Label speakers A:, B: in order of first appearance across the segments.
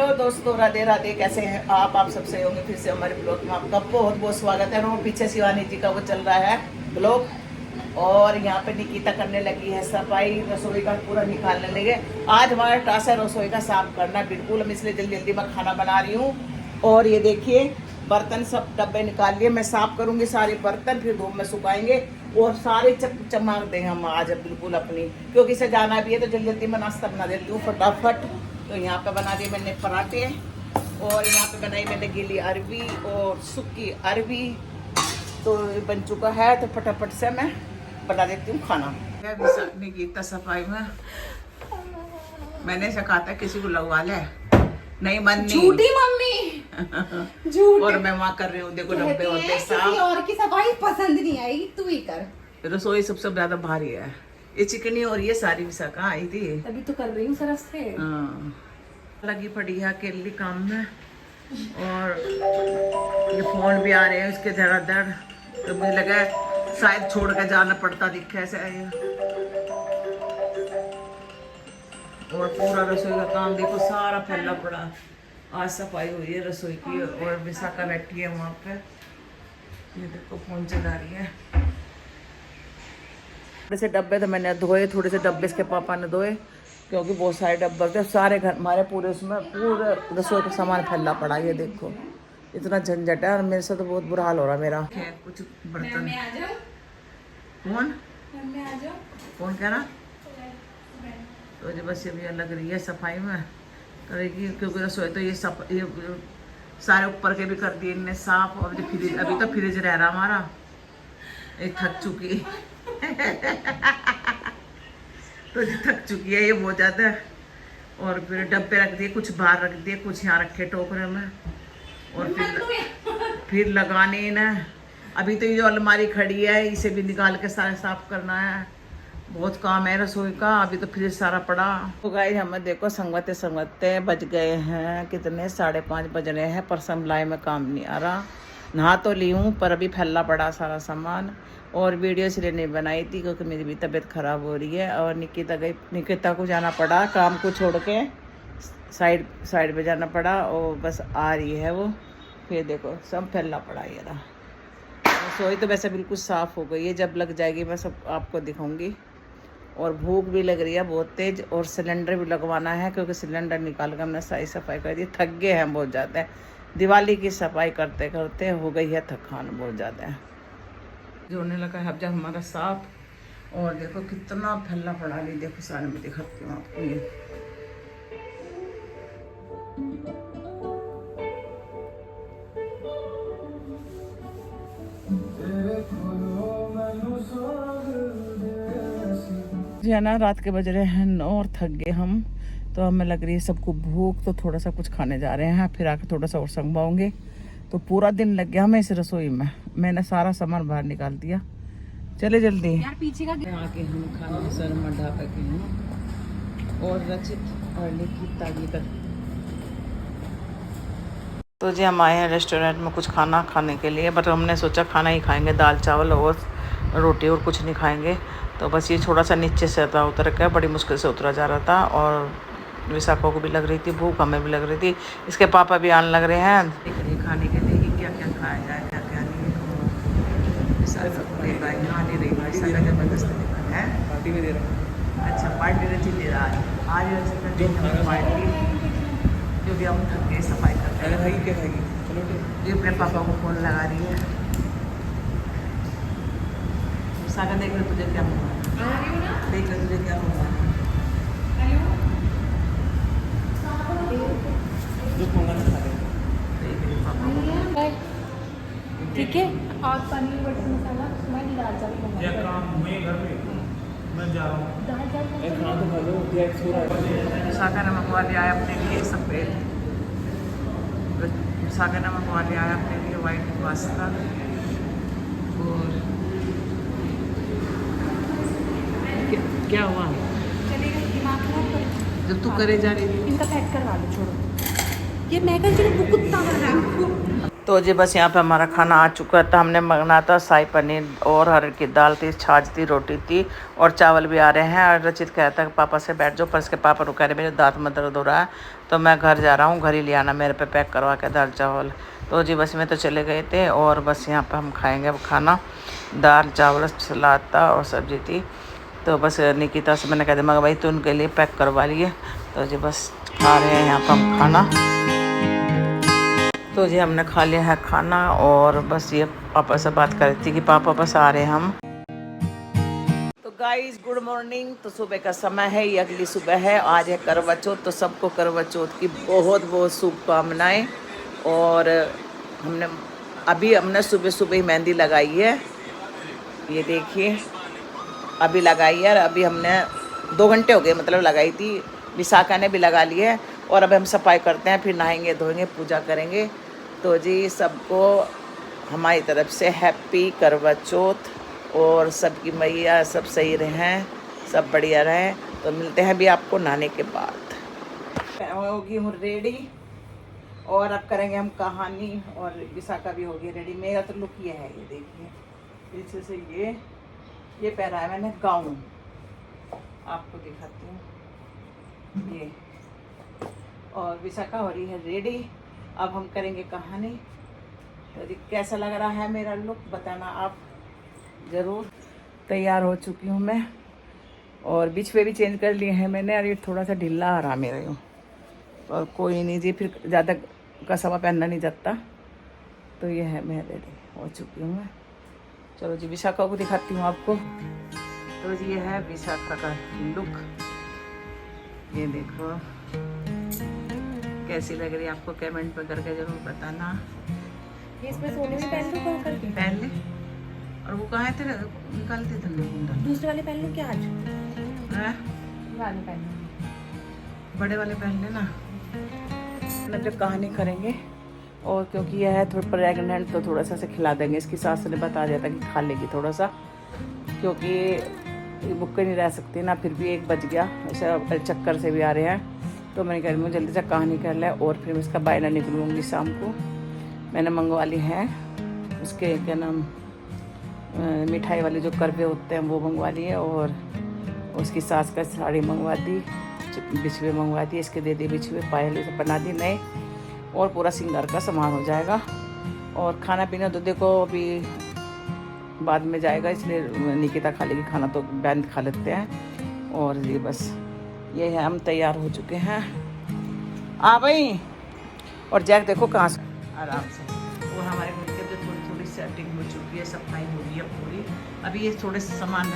A: Hello दोस्तों, राधे राधे। कैसे हैं आप सबसे होंगे। फिर से हमारे ब्लॉग में आपका बहुत बहुत स्वागत है। और पीछे शिवानी जी का वो चल रहा है ब्लॉग, और यहाँ पे निकिता करने लगी है सफाई, रसोई का पूरा निकालने लगे। आज हमारा टास्क है रसोई का साफ करना बिल्कुल। हम इसलिए जल्दी जल्दी मैं खाना बना रही हूँ। और ये देखिए बर्तन सब डब्बे निकाल लिए। मैं साफ करूँगी सारे बर्तन, फिर धूप में सुखाएंगे और सारे चमक देंगे हम आज बिल्कुल अपनी, क्योंकि इसे जाना भी है तो जल्दी जल्दी मैं नाश्ता बना देती हूँ फटाफट। तो यहाँ पे बना दिए मैंने पराठे, और यहाँ पे बनाई मैंने गीली अरबी और सूखी अरबी। तो बन चुका है, तो फटाफट से मैं बना देती हूँ खाना। नहीं की सफाई में मैंने ऐसा कहा था किसी को लगवा ले, नहीं मन नहीं।
B: झूठी मम्मी झूठ।
A: और मैं वहाँ कर रही हूँ, देखो डब्बे होते
B: किसी और की सफाई पसंद नहीं आएगी, तू ही कर।
A: रसोई सबसे ज्यादा भारी है, ये चिकनी हो रही है सारी। विसा कहाँ आई थी?
B: तभी तो कर रही हूँ सरस से।
A: हाँ, लगी पड़ी है अकेली काम में। और ये फोन भी आ रहे हैं इसके धड़ाधड़, तो मुझे लगा शायद छोड़ के जाना पड़ता दिखे ऐसे। और पूरा रसोई का काम देखो सारा फैला पड़ा। आज सफाई हुई है रसोई की, और विशाखा बैठी है वहाँ पे। ये देखो फोन चला रही है। थोड़े से डब्बे तो मैंने धोए, थोड़े से डब्बे इसके पापा ने धोए, क्योंकि बहुत सारे डब्बे थे सारे घर हमारे पूरे, उसमें पूरे रसोई का सामान फैला पड़ा। ये देखो इतना झंझट है, और मेरे से तो बहुत बुरा हाल हो रहा है मेरा। कुछ बर्तन कौन कौन कह रहा, तो जो बस ये भी लग रही है सफाई में करेगी, क्योंकि रसोई तो ये सारे ऊपर के भी कर दिए इनने साफ। और जो फ्रिज, अभी तो फ्रिज रह रहा हमारा, एक थक चुकी तो जी थक चुकी है ये बहुत ज़्यादा। और फिर डब्बे रख दिए, कुछ बाहर रख दिए, कुछ यहाँ रखे टोकरे में। और फिर लगाने ना, अभी तो ये जो अलमारी खड़ी है इसे भी निकाल के सारा साफ करना है। बहुत काम है रसोई का। अभी तो फ्रिज सारा पड़ा। तो गाइस हमें देखो संगते बज गए हैं कितने, 5:30 बज रहे हैं, पर संभलाई में काम नहीं आ रहा। नहा तो ली हूँ पर अभी फैला पड़ा सारा सामान। और वीडियो इसलिए नहीं बनाई थी क्योंकि मेरी भी तबीयत ख़राब हो रही है। और निकिता को जाना पड़ा, काम को छोड़ के साइड पे जाना पड़ा, और बस आ रही है वो। फिर देखो सब फैला पड़ा ये रहा। रसोई तो वैसे बिल्कुल साफ़ हो गई है, जब लग जाएगी मैं सब आपको दिखाऊंगी। और भूख भी लग रही है बहुत तेज़, और सिलेंडर भी लगवाना है, क्योंकि सिलेंडर निकाल कर हमने सारी सफाई कर दी। थक गए हैं बहुत ज़्यादा, दिवाली की सफाई करते करते हो गई है थकान बहुत ज़्यादा है। जोड़ने लगा है अब जब हमारा साफ। और देखो कितना फैला पड़ा नहीं, देखो सारे में दिखाती हूँ आपको। ये है ना, रात के बज रहे हैं 9 और थक गए हम। तो हमें लग रही है सबको भूख, तो थोड़ा सा कुछ खाने जा रहे हैं, फिर आके थोड़ा सा और संगवाओगे। तो पूरा दिन लग गया हमें इस रसोई में। मैंने सारा सामान बाहर निकाल दिया। चले जल्दी
B: यार पीछे का
A: आके हम खाना शर्मा ढाबा की हूँ, और रचित और निकिता जी का। तो जी हम आए हैं रेस्टोरेंट में कुछ खाना खाने के लिए, बट हमने सोचा खाना ही खाएंगे, दाल चावल और रोटी, और कुछ नहीं खाएंगे। तो बस ये थोड़ा सा नीचे से था, उतर के बड़ी मुश्किल से उतरा जा रहा था। और विशाखा को भी लग रही थी भूख, हमें भी लग रही थी, इसके पापा भी आने लग रहे हैं खाने के लिए कि क्या क्या खाया जाए क्या क्या नहीं। जबरदस्त है पार्टी में दे रहा। अच्छा पार्टी रचित दे रहा है आज पार्टी, जो भी हम थक गए सफाई करते हैं। ये अपने पापा को फोन लगा रही है। सागर देख लो तुझे क्या हुआ, देख लो तुझे क्या हुआ।
B: ठीक है। और पनीर बटर मसाला, मैं दाल चावल
A: सागर ने मंगवा लिया है अपने लिए सफ़ेद, सागर ने मंगवा लिया है अपने लिए वाइट पास्ता। और क्या हुआ जब तू करे जा रही थी?
B: इनका पैक करवा लो, छोड़ो। ये मैं कल जो कुत्ता कर रहा है।
A: तो जी बस यहाँ पे हमारा खाना आ चुका था। हमने मंगना था शाही पनीर और हरड़ की दाल थी, छाछ थी, रोटी थी और चावल भी आ रहे हैं। और रचित कहता है पापा से बैठ जाओ, पर इसके पापा रुका रहे, मेरे दांत में दर्द हो रहा है तो मैं घर जा रहा हूँ, घर ही ले आना मेरे पे पैक करवा के दाल चावल। तो जी बस में तो चले गए थे और बस यहाँ पर हम खाएँगे अब खाना। दाल चावल सलाद था और सब्जी थी। तो बस निकिता से मैंने कह दिया मगर भाई तो उनके लिए पैक करवा लिए। तो जी बस खा रहे हैं यहाँ पर हम खाना। तो जी हमने खा लिया है खाना और बस ये पापा से बात कर रही थी कि पापा बस आ रहे हैं हम। तो गाइस गुड मॉर्निंग। तो सुबह का समय है, ये अगली सुबह है, आज है करवा चौथ। तो सबको करवा चौथ की बहुत बहुत शुभकामनाएं। और हमने सुबह सुबह ही मेहंदी लगाई है, ये देखिए अभी लगाई है। अभी हमने 2 घंटे हो गए मतलब लगाई थी। विशाखा ने भी लगा ली है और अब हम सफाई करते हैं, फिर नहाएंगे धोएंगे पूजा करेंगे। तो जी सबको हमारी तरफ से हैप्पी करवा चौथ और सबकी मैया सब सही रहें, सब बढ़िया रहें। तो मिलते हैं भी आपको नहाने के बाद। होगी हूँ रेडी और अब करेंगे हम कहानी और विशाखा भी होगी रेडी। मेरा तो लुक ये है, ये देखिए पीछे से ये पहना है मैंने गाउन, आपको दिखाती हूँ ये। और विशाखा हो रही है रेडी, अब हम करेंगे कहानी। तो कैसा लग रहा है मेरा लुक बताना आप ज़रूर। तैयार हो चुकी हूँ मैं और बिछवे भी चेंज कर लिए हैं मैंने। और ये थोड़ा सा ढीला आ रहा मेरा यूँ, और कोई नहीं जी, फिर ज़्यादा कसवा पहनना नहीं जाता। तो ये है, मैं रेडी हो चुकी हूँ मैं। चलो जी विशाखा को दिखाती हूँ आपको। तो जी ये है विशाखा का लुक, ये देखो कैसी लग रही है आपको कमेंट में करके जरूर बताना।
B: ये इसमें सोने में पहन लो करके
A: पहन ले। और वो कहाँ थे निकालते थे
B: दूसरे वाले पहन लो क्या आज?
A: वाले पहन लो, बड़े वाले पहन लेना। मतलब कहानी करेंगे और क्योंकि यह है थोड़ा प्रेगनेंट तो थोड़ा सा से खिला देंगे। इसकी सास ने बता दिया था कि खा लेगी थोड़ा सा, क्योंकि ये भूखे नहीं रह सकती ना। फिर भी 1 बज गया, ऐसे चक्कर से भी आ रहे हैं। तो मैंने कह रही हूँ जल्दी से कहानी कर ले और फिर मैं इसका बायना निकलूँगी शाम को। मैंने मंगवा ली है उसके क्या नाम मिठाई वाले जो करवे होते हैं वो मंगवा लिए। और उसकी सास का साड़ी मंगवा दी, बिछवे मंगवा दिए, इसके दे दिए बिछवे, पायल से बना दी नए, और पूरा सिंगार का सामान हो जाएगा। और खाना पीना तो देखो अभी बाद में जाएगा, इसलिए निकिता खा लेगी खाना, तो बहन खा लेते हैं। और ये बस ये है, हम तैयार हो चुके हैं। आ भाई, और जैक देखो कहाँ से आराम से। और हमारे घर के तो थोड़ी थोड़ी सेटिंग हो चुकी है, सफाई हो गई है पूरी। अभी ये थोड़े से सामान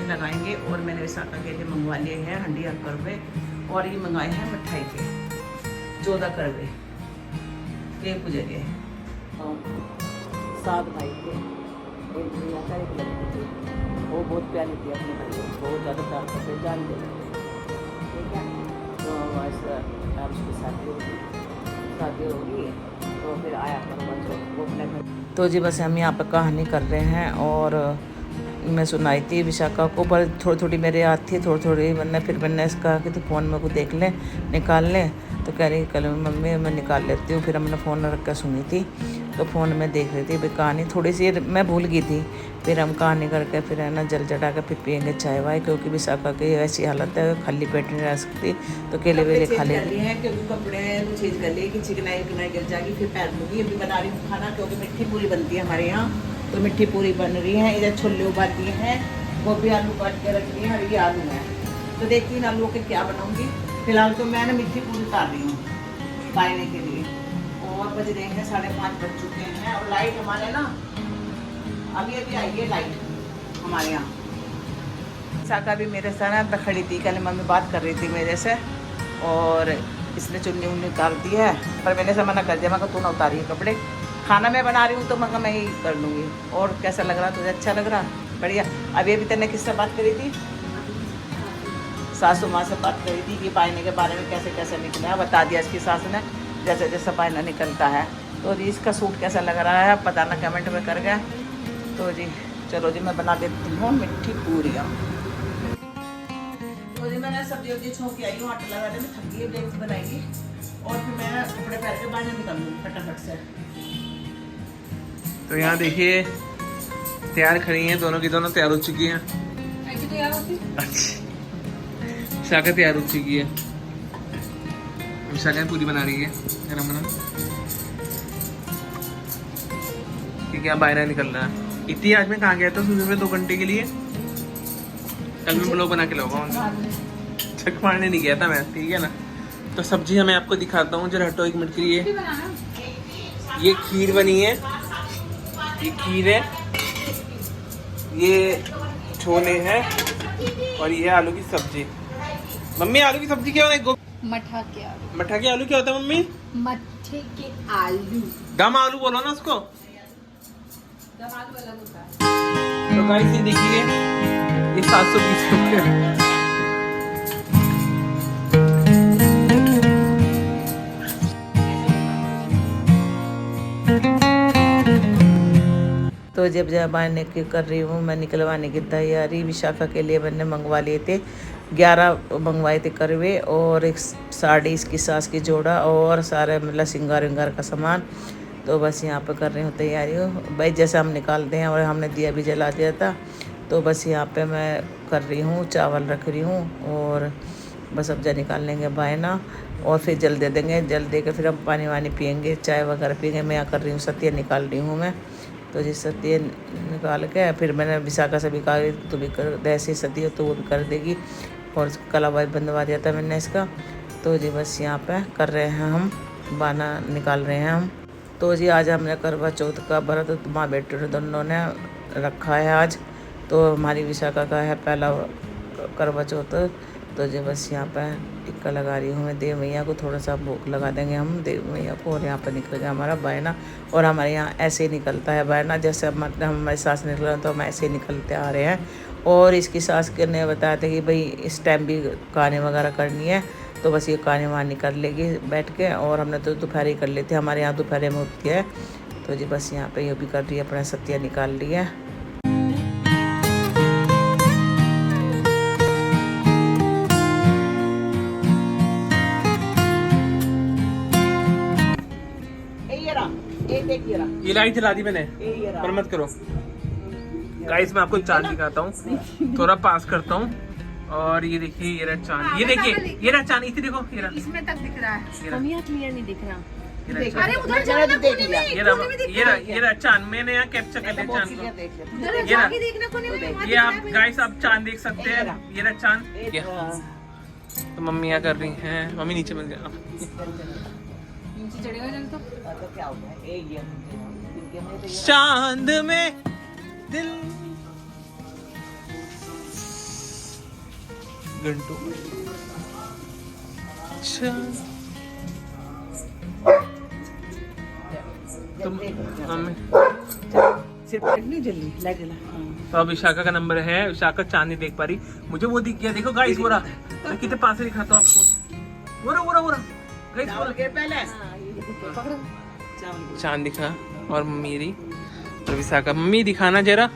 A: लगाएंगे। और मैंने विशाखा के लिए मंगवा लिए हैं हंडिया करवे, और ये मंगवाए हैं मिठाई के 14 करवे के पूजे के, और 7 भाई के, एक भैया का, एक लड़की थी, वो बहुत प्यारी थी अपने भाई को, बहुत ज़्यादा प्यार करते जान दे। ठीक है, तो अब उसकी शादी होगी तो फिर आया करो वो अपने घर। तो जी बस हम यहाँ पर कहानी कर रहे हैं और मैं सुनाई थी विशाखा को, पर थोड़ी थोड़ी मेरे याद थी, थोड़ी थोड़ी। फिर मैंने इसका कि तो फ़ोन में को देख लें, निकाल लें। तो कह रही कल मम्मी मैं निकाल लेती हूँ। फिर हमने फ़ोन रख कर सुनी थी, तो फ़ोन में देख रही थी कहानी। थोड़ी सी मैं भूल गई थी, फिर हम कहानी करके फिर है ना जल चढ़ा कर फिर पियेंगे चाय वाय, क्योंकि विशाखा की ऐसी हालत है खाली पेट नहीं रह सकती, तो केले वेले खा लेती हैं। क्योंकि कपड़े चेंज कर लिए कि चिकनाई गिर जाएगी, फिर पहन लूँगी। अभी बना रही हूँ खाना, क्योंकि मिट्टी पूरी बनती है हमारे यहाँ, तो मिट्टी पूरी बन रही है। इधर छोले उबाल दिए हैं, वो भी आलू काट के रख दिए हैं, और ये आलू है। तो देखती इन आलूओं के क्या बनाऊँगी। फिलहाल तो मैं ना मिट्टी पूरी उतार रही हूँ बायने के लिए। और बज रहे हैं 5:30 बज चुके हैं। और लाइट हमारे ना अभी आई है लाइट हमारे यहाँ। साका भी मेरे साथ खड़ी थी, कल मम्मी बात कर रही थी मेरे से, और इसने चुन्नी उन्नी उतार दी है, पर मैंने से मना कर दिया, मैं तू ना उतारी है कपड़े, खाना मैं बना रही हूँ तो मैं ही कर लूँगी। और कैसा लग रहा तुझे? अच्छा लग रहा? बढ़िया। अभी तेने किससे बात करी थी? सासू माँ से बात करी थी कि पायने के बारे में कैसे कैसे निकला है, बता दिया इसकी सास ने जैसे जैसे पायना निकलता है। तो जी इसका सूट कैसा लग रहा है पता ना कमेंट में कर गया। तो जी चलो जी मैं बना देती हूँ मिट्टी पूरियाँ। तो जी मैंने सब्जी छोंक के आई हूँ, आटा लगाने में थक गई, ब्रेक बनाएगी और फिर मैं कपड़े पहन के बाहर निकल लूँगी फटाफट से।
C: तो यहाँ देखिए तैयार खड़ी हैं, दोनों की दोनों तैयार हो चुकी हैं।
B: ऐसी तो यार होती
C: अच्छा शाका तैयार हो चुकी है, शाका पूरी बना रही है गरम गरम, क्योंकि यहाँ बाहर निकल रहा है। इतनी आज मैं कहाँ गया था सुबह में 2 घंटे के लिए, कल मैं ब्लॉग बना के लाऊंगा। चक मारने नहीं गया था मैं, ठीक है ना। तो सब्जी मैं आपको दिखाता हूँ, जरा हटो 1 मिनट के लिए। ये खीर बनी है, ये खीर है, ये छोले हैं और ये आलू की सब्जी। मम्मी आलू की सब्जी क्या होता है?
B: मठा के आलू।
C: मठा के आलू क्या होता है मम्मी?
B: मठे के आलू।
C: दम आलू बोलो ना उसको।
B: दम आलू अलग होता है।
C: तो गाइस ये देखिए ये 720 रुपये।
A: तो जब जमाने की कर रही हूँ मैं निकलवाने की तैयारी। विशाखा के लिए मैंने मंगवा लिए थे 11 मंगवाए थे करवे, और एक साड़ी इसकी सास की जोड़ा, और सारे मतलब सिंगार विंगार का सामान। तो बस यहाँ पे कर रही हूँ तैयारी हो भाई, जैसे हम निकालते हैं, और हमने दिया भी जला दिया था। तो बस यहाँ पे मैं कर रही हूँ, चावल रख रही हूँ, और बस अब जा निकाल लेंगे बायना, और फिर जल दे देंगे। जल दे के फिर हम पानी वानी पियेंगे, चाय वगैरह पियेंगे। मैं यहाँ कर रही हूँ सत्य निकाल रही हूँ मैं। तो जिस सत्य निकाल के फिर मैंने विशाखा से भी कहा तू भी कर, ऐसे सती हो तो वो भी कर देगी, और कलाबाज बंधवा दिया था मैंने इसका। तो जी बस यहाँ पे कर रहे हैं हम, बाना निकाल रहे हैं हम। तो जी आज हमने करवा चौथ का व्रत माँ बेटे दोनों ने रखा है आज। तो हमारी विशाखा का है पहला करवा चौथ। तो जी बस यहाँ पे टिक्का लगा रही हूँ मैं देव मैया को, थोड़ा सा भोग लगा देंगे हम देव मैया को, और यहाँ पर निकल गया हमारा बायना। और हमारे यहाँ ऐसे ही निकलता है बायना, जैसे हमारी सास निकल तो हम ऐसे ही निकलते आ रहे हैं। और इसकी सास ने बताया था कि भाई इस टाइम भी कहानी वगैरह करनी है, तो बस ये कहानी वहानी कर लेगी बैठ के। और हमने तो दोपहर ही कर ली थी, हमारे यहाँ दोपहर में होती है। तो जी बस यहाँ पर ये भी कर रही है, अपना सत्या निकाल ली है।
C: ये लाइट जला दी मैंने, पर मत करो गाइस। मैं आपको चांद दिखाता हूँ, थोड़ा पास करता हूँ। और ये देखिए ये रहा चांद, ये देखिए ये रहा चांद, इसे देखो ये रहा,
B: इसमें तक दिख रहा है, हम यहाँ क्लियर नहीं दिख रहा।
C: अरे
B: उधर जाना कोने में,
C: ये रहा चांद। मैंने यहाँ कैप्चर कर लिया चांद को।
B: उधर जाके देखना कोने में।
C: ये आप गाइस आप चांद देख सकते हैं, ये रहा चांद। तो मम्मी यहाँ कर रही हैं, मम्मी नीचे मिल गया,
B: नीचे चढ़ेगा जल तो
A: क्या होगा
C: चांद में दिल घंटों तुम मम्मी
A: सिर्फ नहीं जल्दी लाइट जला।
C: तो अब विशाखा का नंबर है, विशाखा चांद नहीं देख पा रही, मुझे वो दिख गया। देखो गाइस वो रहा, मैं कितने पास से दिखाता हूँ आपको, वो रहा गाइस वो रहा। चांद दिखा और मेरी और विशाखा। मम्मी दिखाना जरा,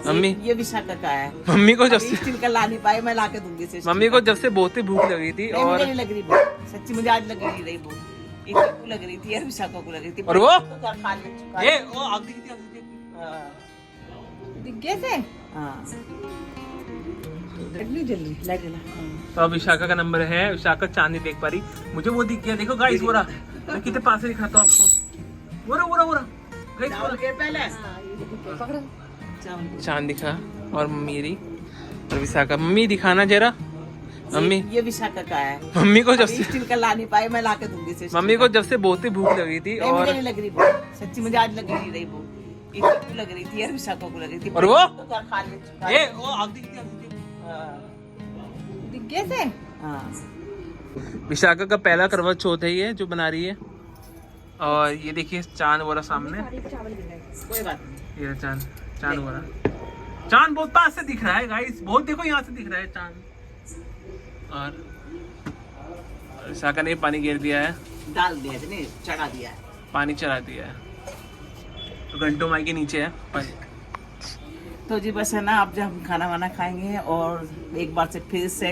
C: मम्मी
A: ये विशाखा का है।
C: मम्मी को जब से
A: स्टील का ला नहीं पाई, मैं ला के दूंगी इसे।
C: मम्मी को जब से बहुत ही भूख लग रही थी,
A: नहीं,
C: और
A: मुझे नहीं लग रही भूख, सच्ची मुझे आज लग रही भूख, इतनी को लग रही थी यार, विशाखा को लग रही थी।
C: और वो
A: तो खा ले चुका
C: ये
A: है।
C: वो आग दिखती है,
B: दिख गए थे।
A: हाँ नहीं जल्दी लाइट जला।
C: तो अब विशाखा का नंबर है, विशाखा चांद नहीं देख पा रही, मुझे वो दिख गया। देखो गाइस वो रहा, मैं कितने पास से दिखाता हूँ आपको, वो रहा गाइस वो रहा। चांद दिखा और मेरी और विशाखा। मम्मी दिखाना जरा, मम्मी
A: ये विशाखा का है।
C: मम्मी को जब से
A: स्टील का ला नहीं पाई, मैं ला के दूंगी इसे।
C: मम्मी को जब से बहुत ही भूख लग रही थी,
A: नहीं,
C: और
A: मुझे नहीं लग रही भूख, सच्ची मुझे आज लग रही भूख, इतनी को लग रही थी यार, विशाखा को लग रही थी।
C: और वो
A: तो खा ले चुका है।
C: ये वो आग दिखती है।
B: दिख गए थे।
A: हाँ
C: विशाखा का पहला करवा चौथ है ये जो बना रही है। और ये देखिए चांद वाला सामने,
A: कोई बात नहीं।
C: ये चांद वाला चांद बहुत पास से दिख रहा है गाइस, बहुत देखो यहाँ से दिख रहा है चांद। और विशाखा ने पानी गिर दिया है,
A: डाल दिया है, चढ़ा दिया है,
C: पानी चढ़ा दिया है। तो घंटों माई के नीचे है पानी।
A: तो जी बस है ना, अब जब हम खाना वाना खाएंगे और एक बार से फिर से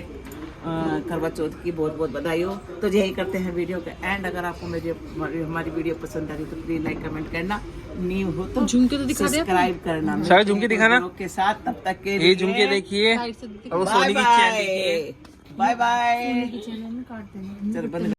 A: करवा चौथ की बहुत बहुत बधाई हो। तो यही करते हैं वीडियो का एंड। अगर आपको हमारी वीडियो पसंद आ रही तो प्लीज लाइक कमेंट करना, न्यू हो तो
B: झुमके तो दिखा दे
A: सब्सक्राइब करना।
C: सारे झुमके दिखाना
A: के साथ तब तक के
C: ये झुमके देखिए
B: साइड से
C: और वो सोनी की चैन देखिए।
A: Bye bye.
B: चैनल में काट देना।
A: चल बंद।